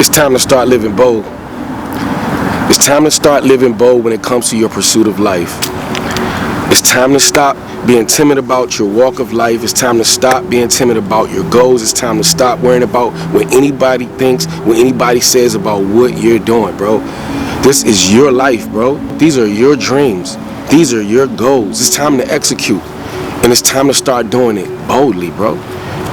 It's time to start living bold. It's time to start living bold when it comes to your pursuit of life. It's time to stop being timid about your walk of life. It's time to stop being timid about your goals. It's time to stop worrying about what anybody thinks, what anybody says about what you're doing, bro. This is your life, bro. These are your dreams. These are your goals. It's time to execute. And it's time to start doing it boldly, bro.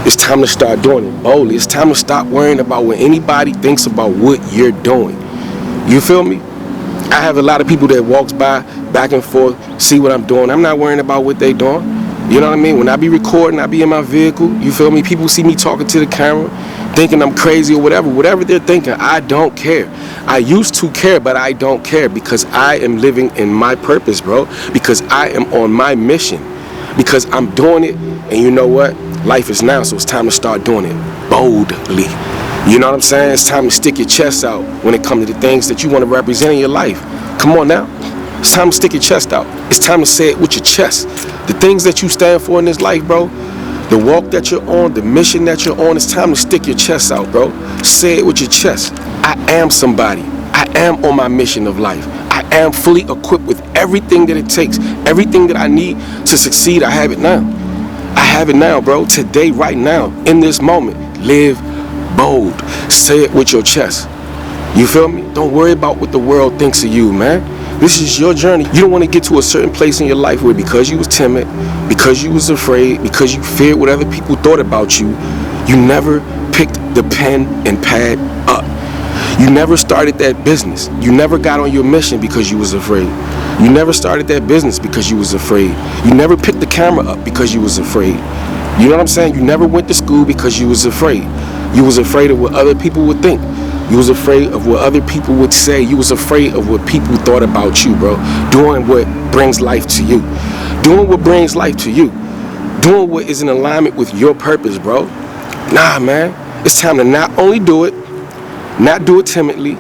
It's time to start doing it boldly. It's time to stop worrying about what anybody thinks about what you're doing. You feel me? I have a lot of people that walks by, back and forth, see what I'm doing. I'm not worrying about what they doing. You know what I mean? When I be recording, I be in my vehicle. You feel me? People see me talking to the camera, thinking I'm crazy or whatever. Whatever they're thinking, I don't care. I used to care, but I don't care because I am living in my purpose, bro. Because I am on my mission. Because I'm doing it, and you know what? Life is now, so it's time to start doing it boldly. You know what I'm saying? It's time to stick your chest out when it comes to the things that you want to represent in your life. Come on now. It's time to stick your chest out. It's time to say it with your chest. The things that you stand for in this life, bro, the walk that you're on, the mission that you're on, it's time to stick your chest out, bro. Say it with your chest. I am somebody. I am on my mission of life. I am fully equipped with everything that it takes, everything that I need to succeed. I have it now. I have it now, bro. Today, right now, in this moment, live bold. Say it with your chest. You feel me? Don't worry about what the world thinks of you, man. This is your journey. You don't want to get to a certain place in your life where because you was timid, because you was afraid, because you feared what other people thought about you, you never picked the pen and pad up. You never started that business. You never got on your mission because you was afraid. You never started that business because you was afraid. You never picked the camera up because you was afraid. You know what I'm saying? You never went to school because you was afraid. You was afraid of what other people would think. You was afraid of what other people would say. You was afraid of what people thought about you, bro. Doing what brings life to you. Doing what brings life to you. Doing what is in alignment with your purpose, bro. Nah, man. It's time to not only do it, not do it timidly.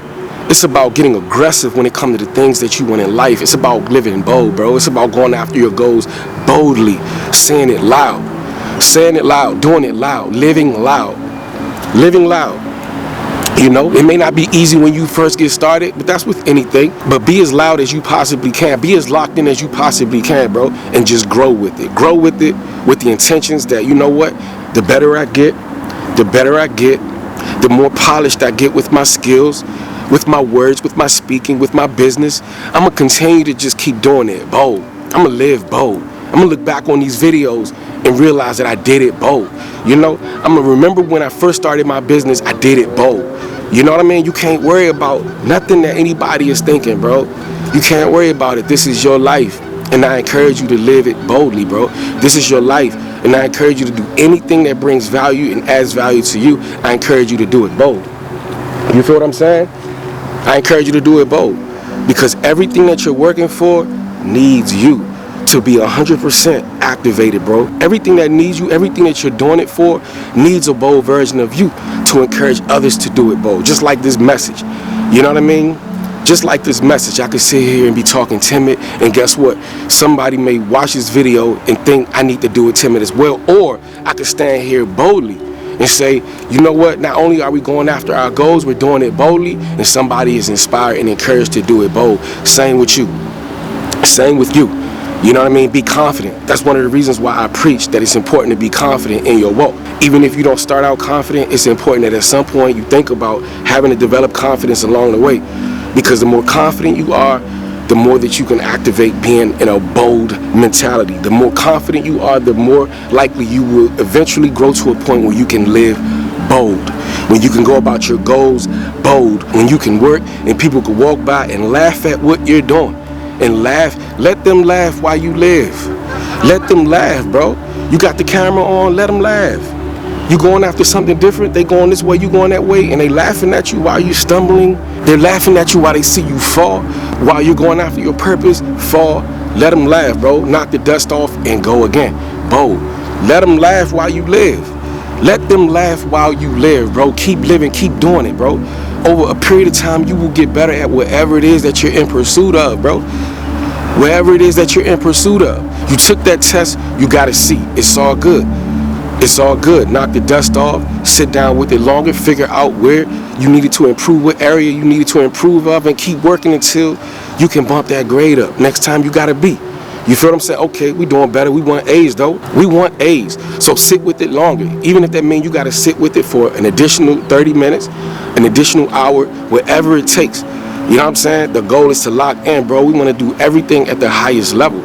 It's about getting aggressive when it comes to the things that you want in life. It's about living bold, bro. It's about going after your goals boldly, saying it loud. Saying it loud, doing it loud, living loud. Living loud. You know, it may not be easy when you first get started, but that's with anything. But be as loud as you possibly can. Be as locked in as you possibly can, bro. And just grow with it. Grow with it with the intentions that, you know what, the better I get, the more polished I get with my skills, with my words, with my speaking, with my business. I'm going to continue to just keep doing it bold. I'm going to live bold. I'm going to look back on these videos and realize that I did it bold. You know, I'm going to remember when I first started my business, I did it bold. You know what I mean? You can't worry about nothing that anybody is thinking, bro. You can't worry about it. This is your life, and I encourage you to live it boldly, bro. This is your life, and I encourage you to do anything that brings value and adds value to you. I encourage you to do it bold. You feel what I'm saying? I encourage you to do it bold because everything that you're working for needs you to be 100% activated, bro. Everything that needs you, everything that you're doing it for needs a bold version of you to encourage others to do it bold. Just like this message. You know what I mean? Just like this message. I could sit here and be talking timid, and guess what? Somebody may watch this video and think I need to do it timid as well. Or I could stand here boldly and say, you know what? Not only are we going after our goals, we're doing it boldly, and somebody is inspired and encouraged to do it bold. Same with you. Same with you. You know what I mean? Be confident. That's one of the reasons why I preach that it's important to be confident in your walk. Even if you don't start out confident, it's important that at some point you think about having to develop confidence along the way. Because the more confident you are, the more that you can activate being in a bold mentality. The more confident you are, the more likely you will eventually grow to a point where you can live bold. When you can go about your goals bold. When you can work and people can walk by and laugh at what you're doing. And laugh. Let them laugh while you live. Let them laugh, bro. You got the camera on, let them laugh. You going after something different, they going this way, you going that way, and they laughing at you while you stumbling. They're laughing at you while they see you fall. While you're going after your purpose, fall. Let them laugh, bro. Knock the dust off and go again. Bold. Let them laugh while you live. Let them laugh while you live, bro. Keep living, keep doing it, bro. Over a period of time, you will get better at whatever it is that you're in pursuit of, bro. Wherever it is that you're in pursuit of. You took that test, you got to see. It's all good. It's all good. Knock the dust off, sit down with it longer, figure out where you needed to improve, what area you needed to improve of, and keep working until you can bump that grade up. Next time you gotta be. You feel what I'm saying? Okay, we doing better. We want A's though. We want A's. So sit with it longer. Even if that means you gotta sit with it for an additional 30 minutes, an additional hour, whatever it takes. You know what I'm saying? The goal is to lock in, bro. We wanna do everything at the highest level.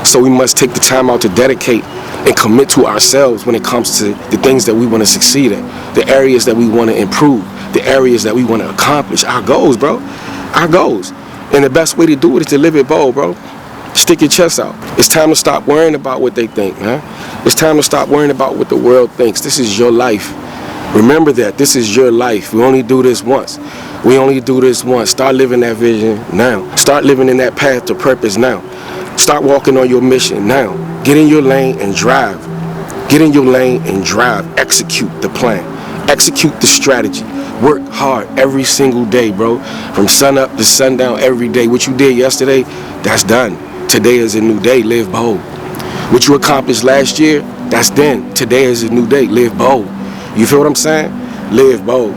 So we must take the time out to dedicate and commit to ourselves when it comes to the things that we want to succeed in, the areas that we want to improve, the areas that we want to accomplish, our goals, bro, our goals. And the best way to do it is to live it bold, bro. Stick your chest out. It's time to stop worrying about what they think, man. It's time to stop worrying about what the world thinks. This is your life. Remember that. This is your life. We only do this once. We only do this once. Start living that vision now. Start living in that path to purpose now. Start walking on your mission now. Get in your lane and drive. Get in your lane and drive. Execute the plan. Execute the strategy. Work hard every single day, bro. From sun up to sundown every day. What you did yesterday, that's done. Today is a new day. Live bold. What you accomplished last year, that's then. Today is a new day. Live bold. You feel what I'm saying? Live bold.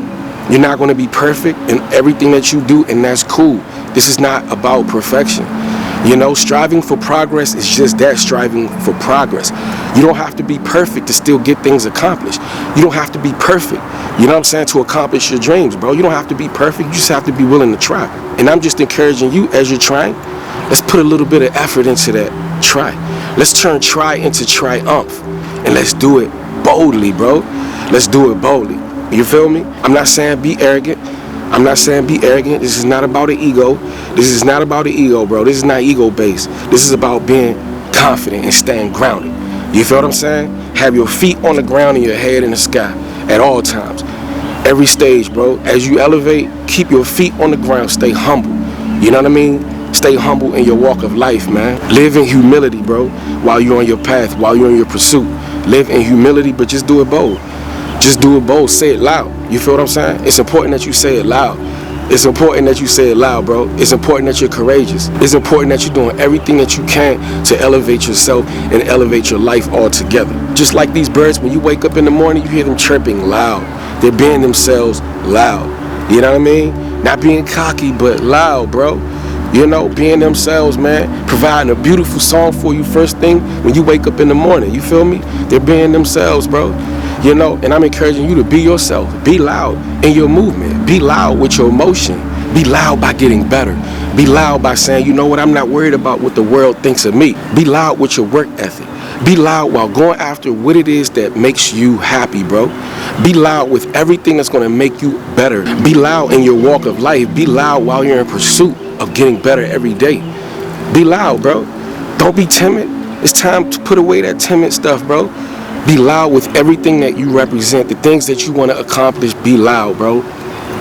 You're not going to be perfect in everything that you do, and that's cool. This is not about perfection. You know, striving for progress is just that, striving for progress. You don't have to be perfect to still get things accomplished. You don't have to be perfect, you know what I'm saying, to accomplish your dreams, bro. You don't have to be perfect. You just have to be willing to try. And I'm just encouraging you as you're trying, let's put a little bit of effort into that try. Let's turn try into triumph. And let's do it boldly, bro. Let's do it boldly. You feel me? I'm not saying be arrogant. I'm not saying be arrogant. This is not about an ego. This is not about an ego, bro. This is not ego-based. This is about being confident and staying grounded. You feel what I'm saying? Have your feet on the ground and your head in the sky at all times. Every stage, bro. As you elevate, keep your feet on the ground. Stay humble. You know what I mean? Stay humble in your walk of life, man. Live in humility, bro, while you're on your path, while you're in your pursuit. Live in humility, but just do it bold. Just do it bold. Say it loud. You feel what I'm saying? It's important that you say it loud. It's important that you say it loud, bro. It's important that you're courageous. It's important that you're doing everything that you can to elevate yourself and elevate your life altogether. Just like these birds, when you wake up in the morning, you hear them chirping loud. They're being themselves loud. You know what I mean? Not being cocky, but loud, bro. You know, being themselves, man. Providing a beautiful song for you first thing when you wake up in the morning. You feel me? They're being themselves, bro. You know, and I'm encouraging you to be yourself. Be loud in your movement. Be loud with your emotion. Be loud by getting better. Be loud by saying, you know what, I'm not worried about what the world thinks of me. Be loud with your work ethic. Be loud while going after what it is that makes you happy, bro. Be loud with everything that's going to make you better. Be loud in your walk of life. Be loud while you're in pursuit of getting better every day. Be loud, bro. Don't be timid. It's time to put away that timid stuff, bro. Be loud with everything that you represent, the things that you want to accomplish. Be loud, bro.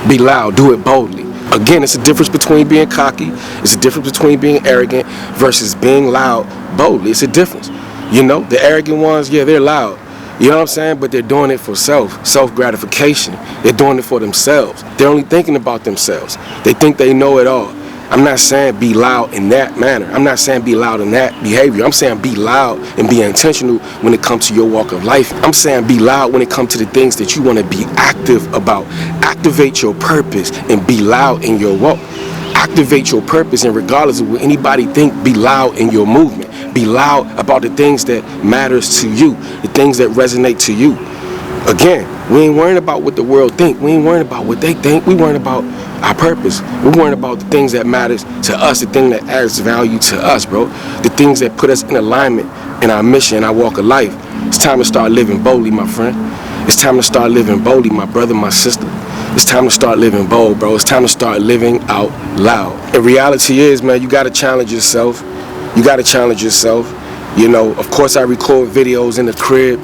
Be loud. Do it boldly. Again, it's a difference between being cocky. It's a difference between being arrogant versus being loud boldly. It's a difference. You know, the arrogant ones, yeah, they're loud. You know what I'm saying? But they're doing it for self-gratification. They're doing it for themselves. They're only thinking about themselves. They think they know it all. I'm not saying be loud in that manner. I'm not saying be loud in that behavior. I'm saying be loud and be intentional when it comes to your walk of life. I'm saying be loud when it comes to the things that you want to be active about. Activate your purpose and be loud in your walk. Activate your purpose, and regardless of what anybody think, be loud in your movement. Be loud about the things that matters to you, the things that resonate to you. Again, we ain't worrying about what the world think. We ain't worrying about what they think. We worrying about our purpose. We're worrying about the things that matters to us, the thing that adds value to us, bro. The things that put us in alignment in our mission, in our walk of life. It's time to start living boldly, my friend. It's time to start living boldly, my brother, my sister. It's time to start living bold, bro. It's time to start living out loud. And reality is, man, you gotta challenge yourself. You gotta challenge yourself. You know, of course I record videos in the crib.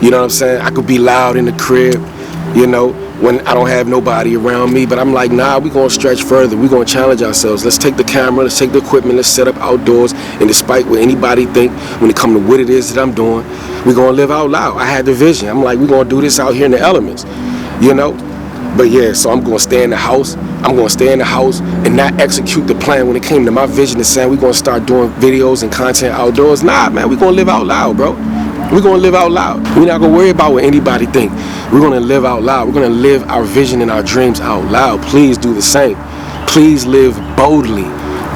You know what I'm saying? I could be loud in the crib, you know, when I don't have nobody around me. But I'm like, nah, we're going to stretch further. We're going to challenge ourselves. Let's take the camera. Let's take the equipment. Let's set up outdoors. And despite what anybody think when it comes to what it is that I'm doing, we're going to live out loud. I had the vision. I'm like, we're going to do this out here in the elements, you know. But yeah, so I'm going to stay in the house. I'm going to stay in the house and not execute the plan when it came to my vision of saying we're going to start doing videos and content outdoors. Nah, man, we're going to live out loud, bro. We're going to live out loud. We're not going to worry about what anybody think. We're going to live out loud. We're going to live our vision and our dreams out loud. Please do the same. Please live boldly.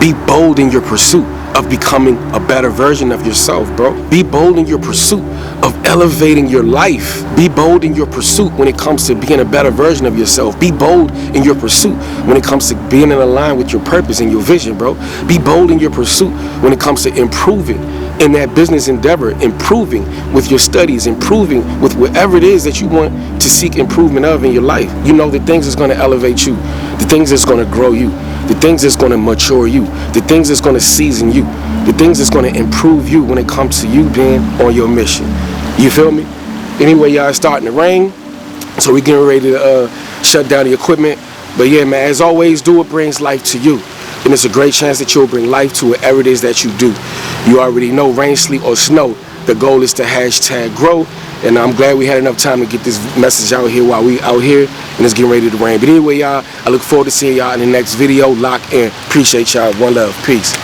Be bold in your pursuit of becoming a better version of yourself, bro. Be bold in your pursuit of elevating your life. Be bold in your pursuit when it comes to being a better version of yourself. Be bold in your pursuit when it comes to being in line with your purpose and your vision, bro. Be bold in your pursuit when it comes to improving in that business endeavor, improving with your studies, improving with whatever it is that you want to seek improvement of in your life. You know, the things that's going to elevate you, the things that's going to grow you, the things that's going to mature you, the things that's going to season you, the things that's going to improve you when it comes to you being on your mission. You feel me? Anyway, y'all, it's starting to rain, so we're getting ready to shut down the equipment. But yeah, man, as always, do what brings life to you. And it's a great chance that you'll bring life to whatever it is that you do. You already know, rain, sleet, or snow, the goal is to #grow. And I'm glad we had enough time to get this message out here while we out here, and it's getting ready to rain. But anyway, y'all, I look forward to seeing y'all in the next video. Lock in. Appreciate y'all. One love. Peace.